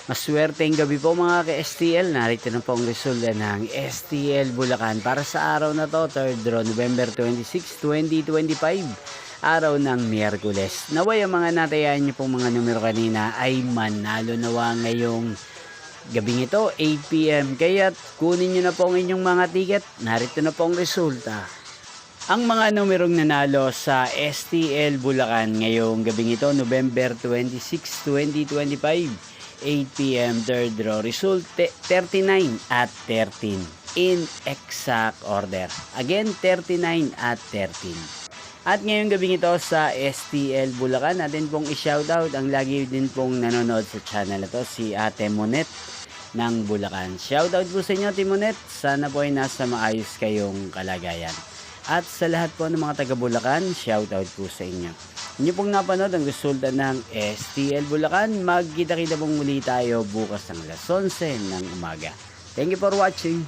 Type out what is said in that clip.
Maswerteng gabi po mga ka-STL. Narito na po ang resulta ng STL Bulacan para sa araw na to, 3rd draw, November 26, 2025. Araw ng Miyerkules. Naway ang mga natayaan niyo pong mga numero kanina ay manalo nawa ngayong gabing ito, 8 PM. Kaya kunin niyo na po ang inyong mga ticket. Narito na po ang resulta. Ang mga numerong nanalo sa STL Bulacan ngayong gabing ito, November 26, 2025. 8 PM third draw result 39 at 13 in exact order. Again 39 at 13. At ngayong gabing ito sa STL Bulacan, natin pong i-shoutout ang lagi din pong nanonood sa channel na to, si Ate Monet ng Bulacan. Shoutout po sa inyo, Ate Monet. Sana po ay nasa maayos kayong kalagayan. At sa lahat po ng mga taga Bulacan, shoutout po sa inyo. Inyo pong napanood ang resulta ng STL Bulacan. Magkita-kita pong muli tayo bukas ng alas 11 ng umaga. Thank you for watching.